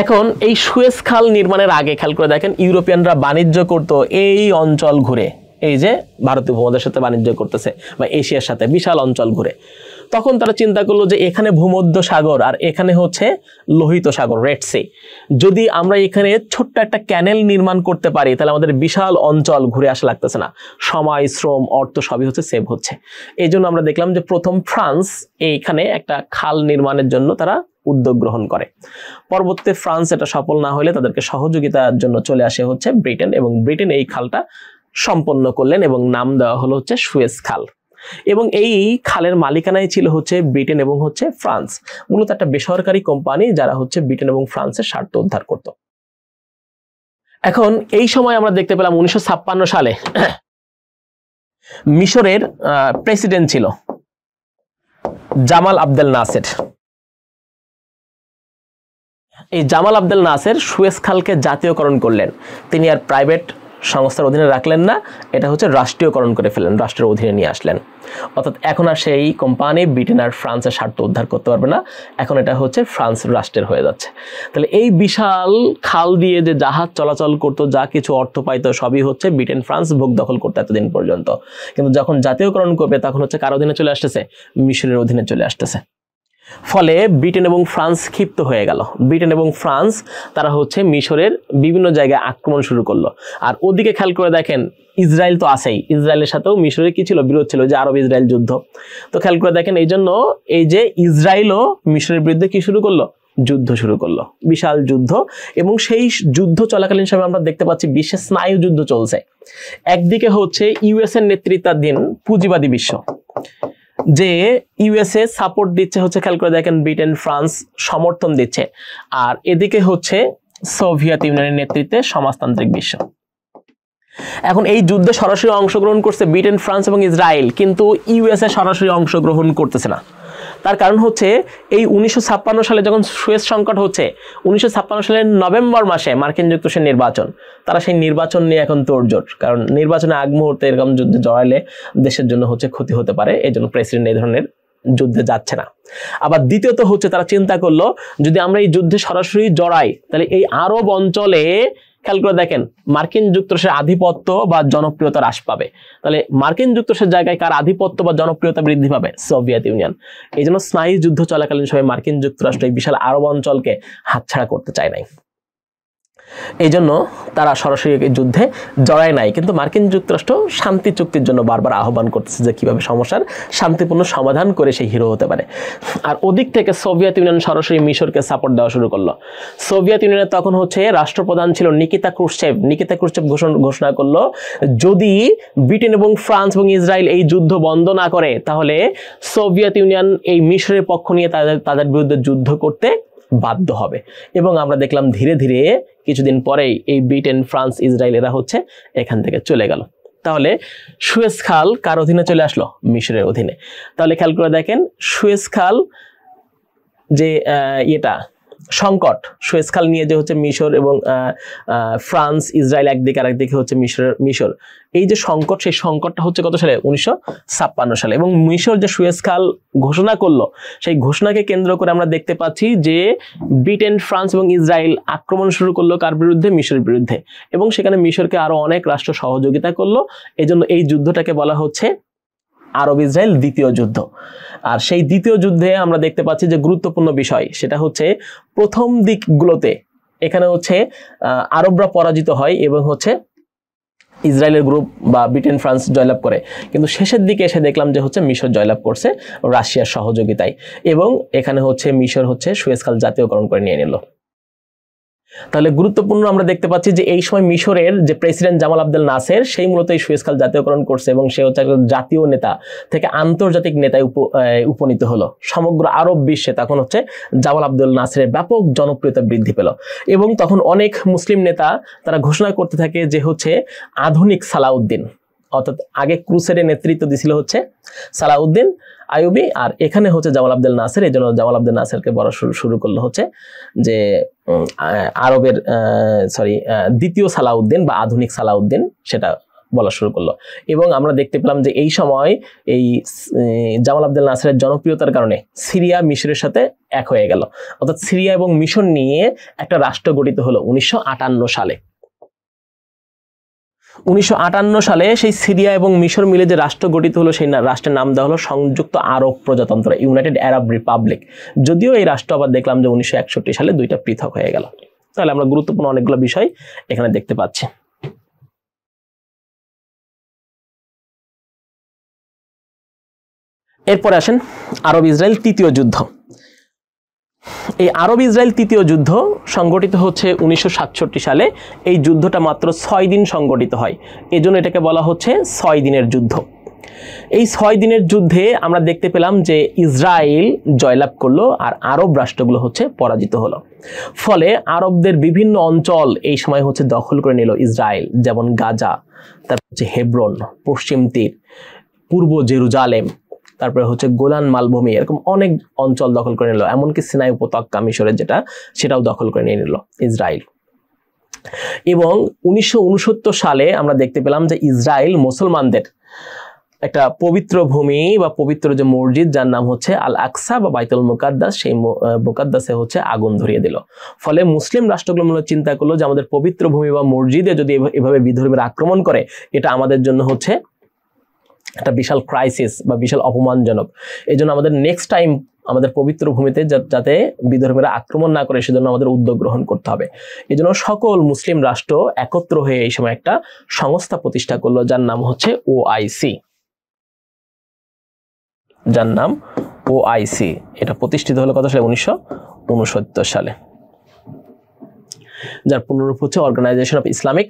এখন এই সুয়েজ খাল নির্মাণের আগে খেয়াল করে দেখেন ইউরোপিয়ানরা বাণিজ্য করত এই অঞ্চল ঘুরে, এই যে ভারতীয় উপমহাদেশের সাথে বাণিজ্য করতেছে বা এশিয়ার সাথে বিশাল অঞ্চল ঘুরে। তখন তারা চিন্তা করলো যে এখানে ভূমধ্য সাগর আর এখানে হচ্ছে লোহিত সাগর, রেড সি। যদি আমরা এখানে ছোট্ট একটা ক্যানেল নির্মাণ করতে পারি তাহলে আমাদের বিশাল অঞ্চল ঘুরে আসা লাগতেছে না, সময়, শ্রম, অর্থ সবই হচ্ছে সেভ হচ্ছে। এই জন্য আমরা দেখলাম যে প্রথম ফ্রান্স এইখানে একটা খাল নির্মাণের জন্য তারা উদ্যোগ গ্রহণ করে। পরবর্তীতে ফ্রান্স এটা সফল না হলে তাদেরকে সহযোগিতার জন্য চলে আসে হচ্ছে ব্রিটেন, এবং ব্রিটেন এই খালটা সম্পন্ন করলেন এবং নাম দেওয়া হলো হচ্ছে সুয়েজ খাল। এবং এই খালের মালিকানায় ছিল হচ্ছে ব্রিটেন এবং হচ্ছে ফ্রান্স, মূলত একটা বেসরকারি কোম্পানি যারা হচ্ছে ব্রিটেন এবং ফ্রান্সের স্বার্থ উদ্ধার করত। এখন এই সময় আমরা দেখতে পেলাম 1956 সালে মিশরের প্রেসিডেন্ট ছিল জামাল আবদেল নাসের। এই জামাল আবদেল নাসের সুয়েজ খালকে জাতীয়করণ করলেন। তিনি আর প্রাইভেট সংস্থার অধীনে রাখলেন না, এটা হচ্ছে রাষ্ট্রীয়করণ করে ফেলেন, রাষ্ট্রের অধীনে নিয়ে আসলেন। অর্থাৎ এখন আর সেই কোম্পানি ব্রিটেন আর ফ্রান্সের স্বার্থ উদ্ধার করতে পারবে না, এখন এটা হচ্ছে ফ্রান্স রাষ্ট্রের হয়ে যাচ্ছে। তাহলে এই বিশাল খাল দিয়ে যে জাহাজ চলাচল করতো, যা কিছু অর্থ পাইতো সবই হচ্ছে ব্রিটেন ফ্রান্স ভোগ দখল করতে এতদিন পর্যন্ত। কিন্তু যখন জাতীয়করণ করবে তখন হচ্ছে কার অধীনে চলে আসতেছে? মিশরের অধীনে চলে আসতেছে। ফলে ব্রিটেন এবং ফ্রান্স ক্ষিপ্ত হয়ে গেল। ব্রিটেন এবং ফ্রান্স তারা হচ্ছে মিশরের বিভিন্ন জায়গায় আক্রমণ শুরু করলো। আর ওদিকে খেয়াল করে দেখেন ইসরায়েল তো আছেই, ইসরায়েলের সাথেও মিশরের কি ছিল? বিরোধ ছিল, যে আরব ইসরায়েল যুদ্ধ। তো খেয়াল করে দেখেন এই জন্য এই যে ইসরায়েলও মিশরের বিরুদ্ধে কি শুরু করলো? যুদ্ধ শুরু করলো, বিশাল যুদ্ধ। এবং সেই যুদ্ধ চলাকালীন সময় আমরা দেখতে পাচ্ছি বিশ্বের স্নায়ু যুদ্ধ চলছে। একদিকে হচ্ছে ইউএসএ নেতৃত্বাধীন পুঁজিবাদী বিশ্ব, যে ইউএসএ সাপোর্ট দিচ্ছে হচ্ছে, খেয়াল করে দেখেন ব্রিটেন ফ্রান্স সমর্থন দিচ্ছে, আর এদিকে হচ্ছে সোভিয়েত ইউনিয়নের নেতৃত্বে সমাজতান্ত্রিক বিশ্ব। এখন এই যুদ্ধে সরাসরি অংশগ্রহণ করছে ব্রিটেন ফ্রান্স এবং ইসরায়েল, কিন্তু ইউএসএ সরাসরি অংশগ্রহণ করতেছে না। তার কারণ হচ্ছে এই 1956 সালে যখন সুয়েজ সংকট হচ্ছে, 1956 সালের নভেম্বর মাসে মার্কিন যুক্তরাষ্ট্রের নির্বাচন, তারা সেই নির্বাচন নিয়ে এখন তোড়জোড়, কারণ নির্বাচনে আগ মুহূর্তে এরকম যুদ্ধে জড়াইলে দেশের জন্য হচ্ছে ক্ষতি হতে পারে, এই জন্য প্রেসিডেন্ট এই ধরনের যুদ্ধে যাচ্ছে না। আবার দ্বিতীয়ত হচ্ছে তারা চিন্তা করলো যদি আমরা এই যুদ্ধে সরাসরি জড়াই তাহলে এই আরব অঞ্চলে খেয়াল করে দেখেন মার্কিন যুক্তরাষ্ট্রের আধিপত্য বা জনপ্রিয়তা হ্রাস পাবে। তাহলে মার্কিন যুক্তরাষ্ট্রের জায়গায় কার আধিপত্য বা জনপ্রিয়তা বৃদ্ধি পাবে? Soviet union. এই জন্য স্নায়ু যুদ্ধ চলাকালীন সময় মার্কিন যুক্তরাষ্ট্র এই বিশাল আরব অঞ্চলকে হাতছাড়া করতে চায় নাই, এই জন্য তারা সরাসরি যুদ্ধে জড়ায় নাই। কিন্তু মার্কিন যুক্তরাষ্ট্র শান্তি চুক্তির জন্য বারবার আহ্বান করতেছে যে কিভাবে সমস্যার শান্তিপূর্ণ সমাধান করে সেই হিরো হতে পারে। আর ওদিক থেকে সোভিয়েত ইউনিয়ন সরাসরি মিশরকে সাপোর্ট দেওয়া শুরু করলো। সোভিয়েত ইউনিয়নের তখন হচ্ছে রাষ্ট্রপ্রধান ছিল নিকিতা ক্রুশ্চেভ। নিকিতা ক্রুশ্চেভ ঘোষণা করলো যদি ব্রিটেন এবং ফ্রান্স এবং ইসরায়েল এই যুদ্ধ বন্ধ না করে তাহলে সোভিয়েত ইউনিয়ন এই মিশরের পক্ষ নিয়ে তাদের বিরুদ্ধে যুদ্ধ করতে বাধ্য হবে। এবং আমরা দেখলাম ধীরে ধীরে কিছুদিন পরেই এই ব্রিটেন ফ্রান্স ইসরায়েল এরা হচ্ছে এখান থেকে চলে গেল। তাহলে সুয়েজ খাল কার অধীনে চলে আসলো? মিশরের অধীনে। তাহলে খেয়াল করে দেখেন সুয়েজ খাল যে এটা সংকট, সুয়েজ খাল নিয়ে যে হচ্ছে মিশর এবং ফ্রান্স ইসরায়েল একদিকে, আর একদিকে হচ্ছে মিশর, এই যে সংকট, সেই সংকটটা হচ্ছে কত সালে? 1956 সালে। এবং মিশর যে সুয়েজ খাল ঘোষণা করলো, সেই ঘোষণাকে কেন্দ্র করে আমরা দেখতে পাচ্ছি যে ব্রিটেন ফ্রান্স এবং ইসরায়েল আক্রমণ শুরু করলো কার বিরুদ্ধে? মিশরের বিরুদ্ধে। এবং সেখানে মিশরকে আরো অনেক রাষ্ট্র সহযোগিতা করলো। এই জন্য এই যুদ্ধটাকে বলা হচ্ছে আরব ইসরায়েল দ্বিতীয় যুদ্ধ। আর সেই দ্বিতীয় যুদ্ধে আমরা দেখতে পাচ্ছি যে গুরুত্বপূর্ণ বিষয় সেটা হচ্ছে প্রথম দিকগুলোতে এখানে হচ্ছে আরবরা পরাজিত হয় এবং হচ্ছে ইসরায়েলের গ্রুপ বা ব্রিটেন ফ্রান্স জয়লাভ করে, কিন্তু শেষের দিকে এসে দেখলাম যে হচ্ছে মিশর জয়লাভ করছে রাশিয়ার সহযোগিতায়, এবং এখানে হচ্ছে মিশর হচ্ছে সুয়েজ খাল জাতীয়করণ করে নিয়ে নিল। তাহলে গুরুত্বপূর্ণ আমরা দেখতে পাচ্ছি যে এই সময় মিশরের যে প্রেসিডেন্ট জামাল আবদেল নাসের সেই মূলত এই সুয়েজ খাল জাতীয়করণ করছে এবং সে হচ্ছে একটা জাতীয় নেতা থেকে আন্তর্জাতিক নেতায় উপনীত হলো। সমগ্র আরব বিশ্বে তখন হচ্ছে জামাল আবদেল নাসেরের ব্যাপক জনপ্রিয়তা বৃদ্ধি পেল এবং তখন অনেক মুসলিম নেতা তারা ঘোষণা করতে থাকে যে হচ্ছে আধুনিক সালাউদ্দিন, অর্থাৎ আগে ক্রুসেডের নেতৃত্ব দিছিল হচ্ছে সালাউদ্দিন আইয়ুবী, আর এখানে হচ্ছে জামাল আবদেল নাসের। এই জন্য জামাল আবদেল নাসেরকে বলা শুরু করলো হচ্ছে যে আরবের দ্বিতীয় সালাউদ্দিন বা আধুনিক সালাউদ্দিন, সেটা বলা শুরু করলো। এবং আমরা দেখতে পেলাম যে এই সময় এই জামাল আবদেল নাসেরের জনপ্রিয়তার কারণে সিরিয়া মিশরের সাথে এক হয়ে গেল, অর্থাৎ সিরিয়া এবং মিশর নিয়ে একটা রাষ্ট্র গঠিত হলো 1958 সালে। 1958 সালে সেই সিরিয়া এবং মিশর মিলে যে রাষ্ট্র গঠিত হলো সেই রাষ্ট্রের নাম দেওয়া হলো সংযুক্ত আরব প্রজাতন্ত্র, ইউনাইটেড আরব রিপাবলিক। যদিও এই রাষ্ট্র আবার দেখলাম যে 1961 সালে দুইটা পৃথক হয়ে গেল। তাহলে আমরা গুরুত্বপূর্ণ অনেকগুলো বিষয় এখানে দেখতে পাচ্ছি। এরপরে আসেন আরব ইসরায়েল তৃতীয় যুদ্ধ। এই আরব ইসরায়েল তৃতীয় যুদ্ধ সংগঠিত হচ্ছে 1967 সালে। এই যুদ্ধটা মাত্র 6 দিন সংগঠিত হয়, এজন্য এটাকে বলা হচ্ছে 6 দিনের যুদ্ধ। এই 6 দিনের যুদ্ধে আমরা দেখতে পেলাম যে ইসরায়েল জয়লাভ করলো আর আরব রাষ্ট্রগুলো হচ্ছে পরাজিত হলো। ফলে আরবদের বিভিন্ন অঞ্চল এই সময় হচ্ছে দখল করে নিল ইসরায়েল, যেমন গাজা, তারপর হচ্ছে হেব্রন, পশ্চিম তীর, পূর্ব জেরুজালেম, তারপরে হচ্ছে গোলান মালভূমি, এরকম অনেক অঞ্চল দখল করে নিল। এমনকি সিনাই উপত্যকা মিশরের সেটাও দখল করে নিয়ে নিল ইসরায়েল। এবং 1969 সালে আমরা দেখতে পেলাম যে ইসরায়েল মুসলমানদের একটা পবিত্র ভূমি বা পবিত্র যে মসজিদ যার নাম হচ্ছে আল আকসা বা বাইতুল মুকাদ্দাস, সেই মুকাদ্দাসে হচ্ছে আগুন ধরিয়ে দিল। ফলে মুসলিম রাষ্ট্রগুলো মূলত চিন্তা করলো যে আমাদের পবিত্র ভূমি বা মসজিদে যদি এভাবে বিধর্মীরা আক্রমণ করে, এটা আমাদের জন্য হচ্ছে একটা বিশাল ক্রাইসিস বা বিশাল অপমানজনক। এই জন্য আমাদের নেক্সট টাইম আমাদের পবিত্র ভূমিতে যাতে বিধর্মীরা আক্রমণ না করে সেজন্য আমাদের উদ্যোগ গ্রহণ করতে হবে। এই জন্য সকল মুসলিম রাষ্ট্র একত্র হয়ে এই সময় একটা সংস্থা প্রতিষ্ঠা করলো যার নাম হচ্ছে ওআইসি, যার নাম ওআইসি। এটা প্রতিষ্ঠিত হলো কত সালে? 1969 সালে। যার পুনরূপ হচ্ছে অর্গানাইজেশন অফ ইসলামিক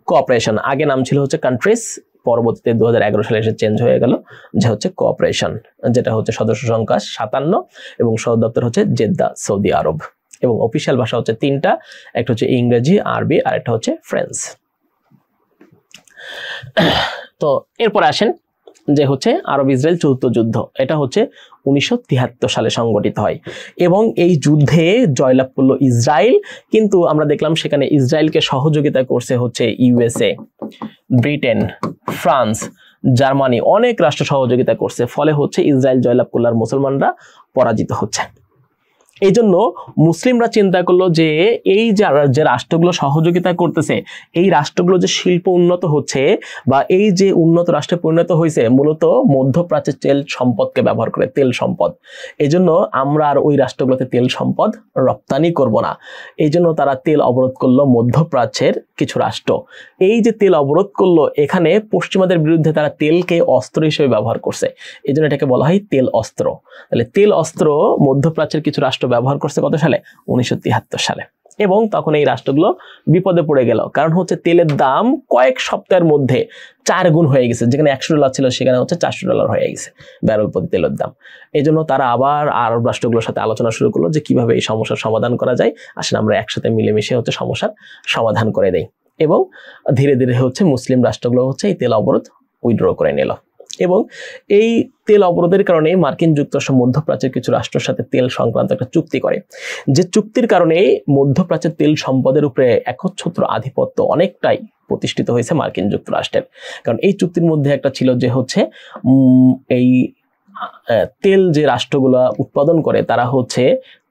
কোঅপারেশন। আগে নাম ছিল হচ্ছে কান্ট্রিজ, পরবর্তীতে 2011 সালে এসে চেঞ্জ হয়ে গেল যে হচ্ছে কোঅপারেশন, যেটা হচ্ছে সদস্য সংখ্যা 57 এবং সদর দপ্তর হচ্ছে জেদ্দা, সৌদি আরব। এবং অফিসিয়াল ভাষা হচ্ছে 3টা, একটা হচ্ছে ইংরেজি, আরবি আর একটা হচ্ছে ফ্রেঞ্চ। তো এরপরে আসেন যে হচ্ছে আরব ইসরায়েল চতুর্থ যুদ্ধ। এটা হচ্ছে 1973 সালে সংগঠিত হয় এবং এই যুদ্ধে জয়লাভ করলো ইসরায়েল। কিন্তু আমরা দেখলাম সেখানে ইসরায়েলকে সহযোগিতা করছে হচ্ছে ইউএসএ, ব্রিটেন, ফ্রান্স, জার্মানি, অনেক রাষ্ট্র সহযোগিতা করছে। ফলে হচ্ছে ইসরায়েল জয়লাভ করলো আর মুসলমানরা পরাজিত হচ্ছে। এই জন্য মুসলিমরা চিন্তা করলো যে এই যে রাষ্ট্রগুলো সহযোগিতা করতেছে, এই রাষ্ট্রগুলো যে শিল্প উন্নত হচ্ছে বা এই যে উন্নত রাষ্ট্রে পরিণত হয়েছে মূলত মধ্যপ্রাচ্যের তেল সম্পদকে ব্যবহার করে, তেল সম্পদ। এই জন্য আমরা আর ওই রাষ্ট্রগুলোতে তেল সম্পদ রপ্তানি করব না। এই জন্য তারা তেল অবরোধ করলো মধ্যপ্রাচ্যের কিছু রাষ্ট্র। এই যে তেল অবরোধ করলো, এখানে পশ্চিমাদের বিরুদ্ধে তারা তেলকে অস্ত্র হিসেবে ব্যবহার করছে, এই জন্য এটাকে বলা হয় তেল অস্ত্র। তাহলে তেল অস্ত্র মধ্যপ্রাচ্যের কিছু রাষ্ট্র ব্যবহার করছে কত সালে? 1973 সালে। এবং তখন এই রাষ্ট্রগুলো বিপদে পড়ে গেল, কারণ হচ্ছে তেলের দাম কয়েক সপ্তাহের মধ্যে 4 গুণ হয়ে গেছে। যেখানে $100 ছিল সেখানে হচ্ছে $400 হয়ে গেছে ব্যারেল প্রতি তেলের দাম। এই জন্য তারা আবার আরব রাষ্ট্রগুলোর সাথে আলোচনা শুরু করলো যে কিভাবে এই সমস্যার সমাধান করা যায়, আসেন আমরা একসাথে মিলেমিশে হচ্ছে সমস্যার সমাধান করে দেই। এবং ধীরে ধীরে হচ্ছে মুসলিম রাষ্ট্রগুলো হচ্ছে এই তেল অবরোধ উইথড্র করে নিল। এবং এই তেল অবরোধের কারণে মার্কিন যুক্তরাষ্ট্র মধ্যপ্রাচ্যের কিছু রাষ্ট্রের সাথে তেল সংক্রান্ত একটা চুক্তি করে, যে চুক্তির কারণে মধ্যপ্রাচ্যের তেল সম্পদের উপরে একচ্ছত্র আধিপত্য অনেকটাই প্রতিষ্ঠিত হয়েছে মার্কিন যুক্তরাষ্ট্রের। কারণ এই চুক্তির মধ্যে একটা ছিল যে হচ্ছে এই তেল যে রাষ্ট্রগুলো উৎপাদন করে তারা হচ্ছে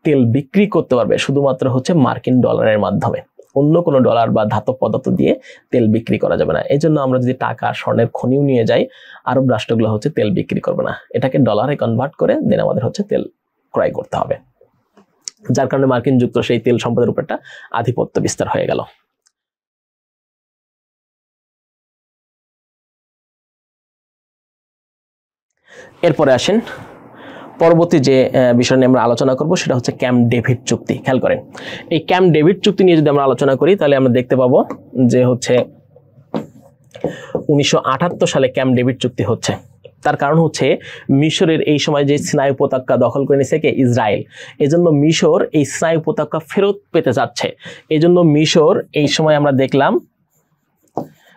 তেল বিক্রি করতে পারবে শুধুমাত্র হচ্ছে মার্কিন ডলারের মাধ্যমে, অন্য কোনো ডলার বা ধাতব পদার্থ দিয়ে তেল বিক্রি করা যাবে না। এই জন্য আমরা যদি টাকা, স্বর্ণের খনিও নিয়ে যাই, আরব রাষ্ট্রগুলো হচ্ছে তেল বিক্রি করবে না, এটাকে ডলারে কনভার্ট করে দেন আমাদের হচ্ছে তেল ক্রয় করতে হবে। যার কারণে মার্কিন যুক্তরাষ্ট্র সেই তেল সম্পদের উপর একটা আধিপত্য বিস্তার হয়ে গেল। এরপরে আসেন পরবর্তী যে বিষয় নিয়ে আমরা আলোচনা করব সেটা হচ্ছে ক্যাম্প ডেভিড চুক্তি। খেয়াল করেন, এই ক্যাম্প ডেভিড চুক্তি নিয়ে যদি আমরা আলোচনা করি তাহলে আমরা দেখতে পাবো যে হচ্ছে 1978 সালে ক্যাম্প ডেভিড চুক্তি হচ্ছে। তার কারণ হচ্ছে মিশরের এই সময় যে সিনাই উপত্যকা দখল করে নিয়েছে কে? ইসরায়েল। এজন্য মিশর এই সিনাই উপত্যকা ফেরত পেতে যাচ্ছে। এজন্য মিশর এই সময় আমরা দেখলাম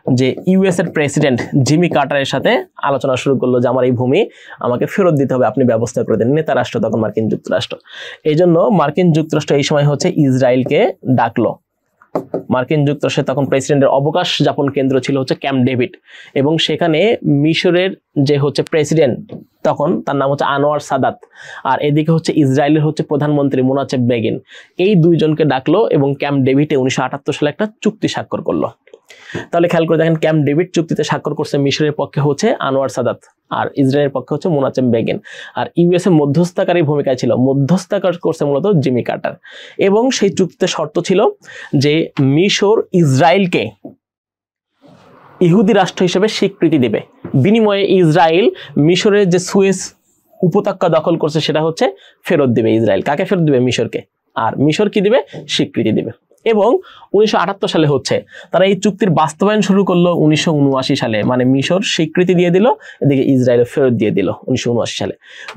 যে ইউএস এর প্রেসিডেন্ট জিমি কার্টারের সাথে আলোচনা শুরু করলো যে আমার এই ভূমি আমাকে ফেরত দিতে হবে, আপনি ব্যবস্থা করে দেন। নেতা রাষ্ট্র তখন মার্কিন যুক্তরাষ্ট্র। এই জন্য মার্কিন যুক্তরাষ্ট্র এই সময় হচ্ছে ইসরায়েলকে ডাকলো। মার্কিন যুক্তরাষ্ট্রে তখন প্রেসিডেন্টের অবকাশ যাপন কেন্দ্র ছিল হচ্ছে ক্যাম্প ডেভিড, এবং সেখানে মিশরের যে হচ্ছে প্রেসিডেন্ট তখন তার নাম হচ্ছে আনোয়ার সাদাত, আর এদিকে হচ্ছে ইসরায়েলের হচ্ছে প্রধানমন্ত্রী মোনাচেব বেগিন। এই দুইজনকে ডাকলো এবং ক্যাম্প ডেভিডে 1978 সালে একটা চুক্তি স্বাক্ষর করলো। তাহলে খেয়াল করে দেখেন, ক্যাম্প ডেভিড চুক্তিতে স্বাক্ষর করছে মিশরের পক্ষে হচ্ছে আনোয়ার সাদাত, আর ইসরায়েলের পক্ষে হচ্ছে মোনাচেব বেগিন, আর ইউএসএ মধ্যস্থতাকারী ভূমিকায় ছিল। মধ্যস্থতা করছে মূলত জিমি কার্টার। এবং সেই চুক্তিতে শর্ত ছিল যে মিশর ইসরায়েলকে ইহুদি রাষ্ট্র হিসেবে স্বীকৃতি দেবে, বিনিময়ে ইসরায়েল মিশরের যে সুয়েজ উপত্যকা দখল করছে সেটা হচ্ছে ফেরত দিবে। ইসরায়েল কাকে ফেরত দিবে? মিশরকে। আর মিশর কি দিবে? স্বীকৃতি দিবে। এবং 1978 সালে হচ্ছে তারা এই চুক্তির বাস্তবায়ন শুরু করলো 1979 সালে, মানে মিশর স্বীকৃতি দিয়ে দিল, এদিকে ইসরায়েল ফেরত দিয়ে দিল 1979 সালে।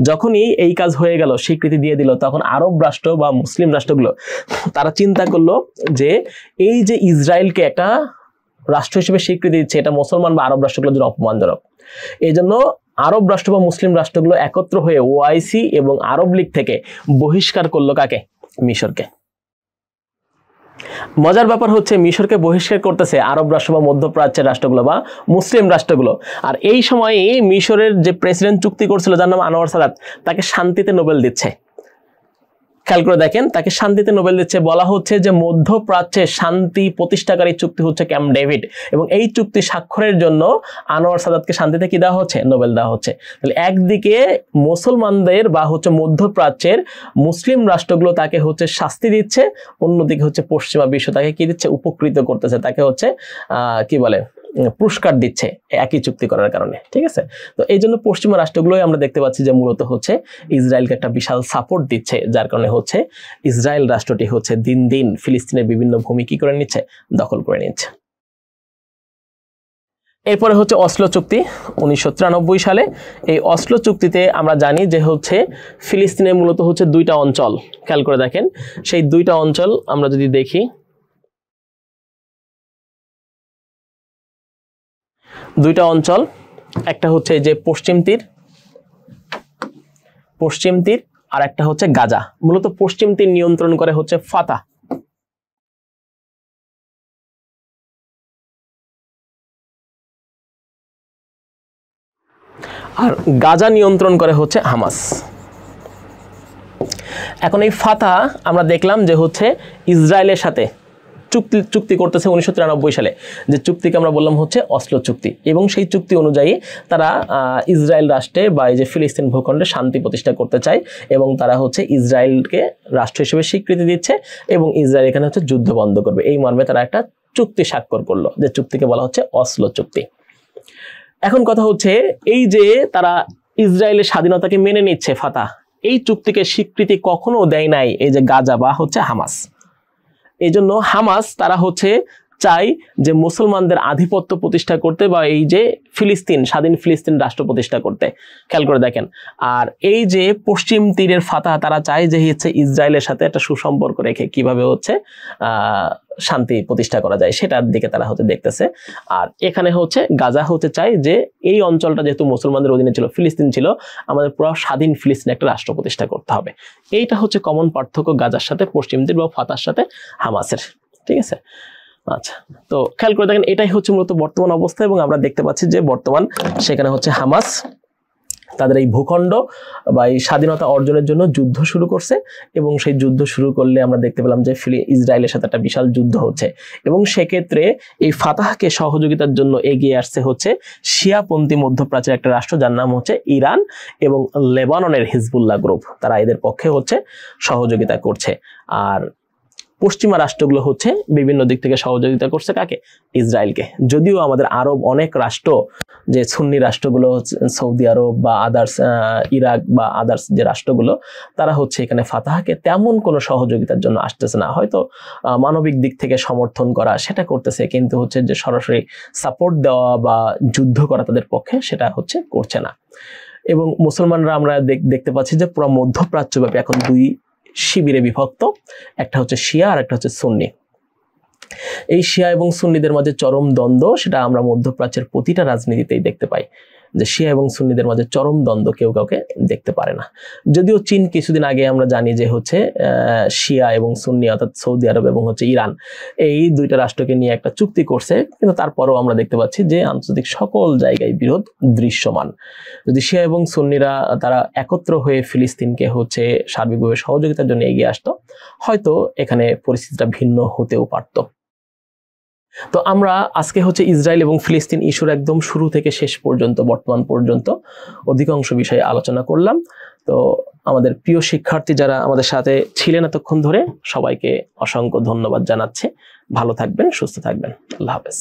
যখনই এই কাজ হয়ে গেল, স্বীকৃতি দিয়ে দিল, তখন আরব রাষ্ট্র বা মুসলিম রাষ্ট্রগুলো তারা চিন্তা করলো যে এই যে ইসরায়েলকে একটা রাষ্ট্র হিসেবে স্বীকৃতি দিচ্ছে, এটা মুসলমান বা আরব রাষ্ট্রগুলোর জন্য অপমানজনক। এই জন্য আরব রাষ্ট্র বা মুসলিম রাষ্ট্রগুলো একত্র হয়ে ওআইসি এবং আরব লীগ থেকে বহিষ্কার করলো কাকে? মিশরকে। মজার ব্যাপার হচ্ছে মিশরকে বহিষ্কার করতেছে আরব রাষ্ট্র বা মধ্যপ্রাচ্যের রাষ্ট্রগুলো বা মুসলিম রাষ্ট্রগুলো। আর এই সময়ে মিশরের যে প্রেসিডেন্ট চুক্তি করছিল যার নাম আনোয়ার সাদাত, তাকে শান্তিতে নোবেল দিচ্ছে। খেয়াল করে দেখেন, তাকে শান্তিতে নোবেল দিচ্ছে। বলা হচ্ছে যে মধ্যপ্রাচ্যে শান্তি প্রতিষ্ঠাকারী চুক্তি হচ্ছে ক্যাম্প ডেভিড, এবং এই চুক্তি স্বাক্ষরের জন্য আনোয়ার সাদাতকে শান্তিতে কি দেওয়া হচ্ছে? নোবেল দেওয়া হচ্ছে। তাহলে একদিকে মুসলমানদের বা হচ্ছে মধ্যপ্রাচ্যের মুসলিম রাষ্ট্রগুলো তাকে হচ্ছে শাস্তি দিচ্ছে, অন্যদিকে হচ্ছে পশ্চিমা বিশ্ব তাকে কি দিচ্ছে? উপকৃত করতেছে, তাকে হচ্ছে কি বলে পুরস্কার দিচ্ছে একই চুক্তি করার কারণে। ঠিক আছে, তো এই জন্য পশ্চিমা রাষ্ট্রগুলোই আমরা দেখতে পাচ্ছি যে মূলত হচ্ছে ইসরায়েলকে একটা বিশাল সাপোর্ট দিচ্ছে, যার কারণে হচ্ছে ইসরায়েল রাষ্ট্রটি হচ্ছে দিন দিন ফিলিস্তিনের বিভিন্ন ভূমি কি করে নিচ্ছে? দখল করে নিচ্ছে। এরপরে হচ্ছে অসলো চুক্তি 1993 সালে। এই অসলো চুক্তিতে আমরা জানি যে হচ্ছে ফিলিস্তিনের মূলত হচ্ছে দুইটা অঞ্চল। খেয়াল করে দেখেন, সেই দুইটা অঞ্চল আমরা যদি দেখি, দুইটা অঞ্চল, একটা হচ্ছে যে পশ্চিম তীর আর একটা হচ্ছে গাজা। মূলত পশ্চিম তীর নিয়ন্ত্রণ করে হচ্ছে ফাতাহ, আর গাজা নিয়ন্ত্রণ করে হচ্ছে হামাস। এখন এই ফাতাহ আমরা দেখলাম যে হচ্ছে ইসরায়েলের সাথে চুক্তি করতেছে 1993 সালে, যে চুক্তিকে আমরা বললাম হচ্ছে অসলো চুক্তি। এবং সেই চুক্তি অনুযায়ী তারা ইসরায়েল রাষ্ট্রে বা এই যে ফিলিস্তিন ভূখণ্ডে শান্তি প্রতিষ্ঠা করতে চায়, এবং তারা হচ্ছে ইসরায়েলকে রাষ্ট্র হিসেবে স্বীকৃতি দিচ্ছে, এবং ইসরায়েল এখানে হচ্ছে যুদ্ধ বন্ধ করবে। এই মর্মে তারা একটা চুক্তি স্বাক্ষর করলো, যে চুক্তিকে বলা হচ্ছে অসলো চুক্তি। এখন কথা হচ্ছে এই যে তারা ইসরায়েলের স্বাধীনতাকে মেনে নিচ্ছে ফাতাহ, এই চুক্তিকে স্বীকৃতি কখনো দেয় নাই এই যে গাজা বা হচ্ছে হামাস। এই জন্য হামাস তারা হচ্ছে চাই যে মুসলমানদের আধিপত্য প্রতিষ্ঠা করতে বা এই যে ফিলিস্তিন, স্বাধীন ফিলিস্তিন রাষ্ট্র প্রতিষ্ঠা করতে। খেয়াল করে দেখেন, আর এই যে পশ্চিম তীরের ফাতাহ তারা চায় যে হচ্ছে ইসরায়েলের সাথে একটা সুসম্পর্ক রেখে কিভাবে হচ্ছে শান্তি প্রতিষ্ঠা করা যায় সেটার দিকে তারা হচ্ছে দেখতেছে। আর এখানে হচ্ছে গাজা হচ্ছে চায় যে এই অঞ্চলটা যেহেতু মুসলমানদের অধীনে ছিল, ফিলিস্তিন ছিল, আমাদের পুরো স্বাধীন ফিলিস্তিন একটা রাষ্ট্র প্রতিষ্ঠা করতে হবে। এইটা হচ্ছে কমন পার্থক্য গাজার সাথে পশ্চিম তীর বা ফাতাহর সাথে হামাসের। ঠিক আছে, আচ্ছা, তো খেয়াল করে দেখেন এটাই হচ্ছে মূলত বর্তমান অবস্থা। এবং আমরা দেখতে পাচ্ছি যে বর্তমান সেখানে হচ্ছে হামাস তাদের এই ভূখণ্ড বা এই স্বাধীনতা অর্জনের জন্য যুদ্ধ শুরু করছে, এবং সেই যুদ্ধ শুরু করলে আমরা দেখতে পেলাম যে ইসরায়েলের সাথে একটা বিশাল যুদ্ধ হচ্ছে। এবং সেক্ষেত্রে এই ফাতাহকে সহযোগিতার জন্য এগিয়ে আসছে হচ্ছে শিয়াপন্থী মধ্যপ্রাচ্যের একটা রাষ্ট্র যার নাম হচ্ছে ইরান, এবং লেবাননের হিজবুল্লাহ গ্রুপ, তারা এদের পক্ষে হচ্ছে সহযোগিতা করছে। আর পশ্চিমা রাষ্ট্রগুলো হচ্ছে বিভিন্ন দিক থেকে সহযোগিতা করছে কাকে? ইসরায়েলকে। যদিও আমাদের আরব অনেক রাষ্ট্র, যে সুন্নি রাষ্ট্রগুলো সৌদি আরব বা আদার্স ইরাক বা আদার্স যে রাষ্ট্রগুলো, তারা হচ্ছে এখানে ফাতাহকে তেমন কোনো সহযোগিতার জন্য আসতেছে না। হয়তো মানবিক দিক থেকে সমর্থন করা সেটা করতেছে, কিন্তু হচ্ছে যে সরাসরি সাপোর্ট দেওয়া বা যুদ্ধ করা তাদের পক্ষে সেটা হচ্ছে করছে না। এবং মুসলমানরা আমরা দেখতে পাচ্ছি যে পুরো মধ্যপ্রাচ্যব্যাপী এখন দুই শিবিরে বিভক্ত, একটা হচ্ছে শিয়া আর একটা হচ্ছে সুন্নি। এই শিয়া এবং সুন্নিদের মাঝে চরম দ্বন্দ্ব, সেটা আমরা মধ্যপ্রাচ্যের প্রতিটা রাজনীতিতেই দেখতে পাই, যে শিয়া এবং সুন্নিদের মাঝে চরম দ্বন্দ্ব, কেউ কাউকে দেখতে পারে না। যদিও চীন কিছুদিন আগে আমরা জানি যে হচ্ছে শিয়া এবং সুন্নি অর্থাৎ সৌদি আরব এবং হচ্ছে ইরান, এই দুইটা রাষ্ট্রকে নিয়ে একটা চুক্তি করছে, কিন্তু তারপরেও আমরা দেখতে পাচ্ছি যে আন্তর্জাতিক সকল জায়গায় বিরোধ দৃশ্যমান। যদি শিয়া এবং সুন্নিরা তারা একত্র হয়ে ফিলিস্তিনকে হচ্ছে সার্বিকভাবে সহযোগিতার জন্য এগিয়ে আসতো, হয়তো এখানে পরিস্থিতিটা ভিন্ন হতেও পারত। তো আমরা আজকে হচ্ছে ইসরায়েল এবং ফিলিস্তিন ইস্যুর একদম শুরু থেকে শেষ পর্যন্ত বর্তমান পর্যন্ত অধিকাংশ বিষয়ে আলোচনা করলাম। তো আমাদের প্রিয় শিক্ষার্থী যারা আমাদের সাথে ছিলেন এতক্ষণ ধরে, সবাইকে অসংখ্য ধন্যবাদ জানাচ্ছি। ভালো থাকবেন, সুস্থ থাকবেন। আল্লাহ হাফেজ।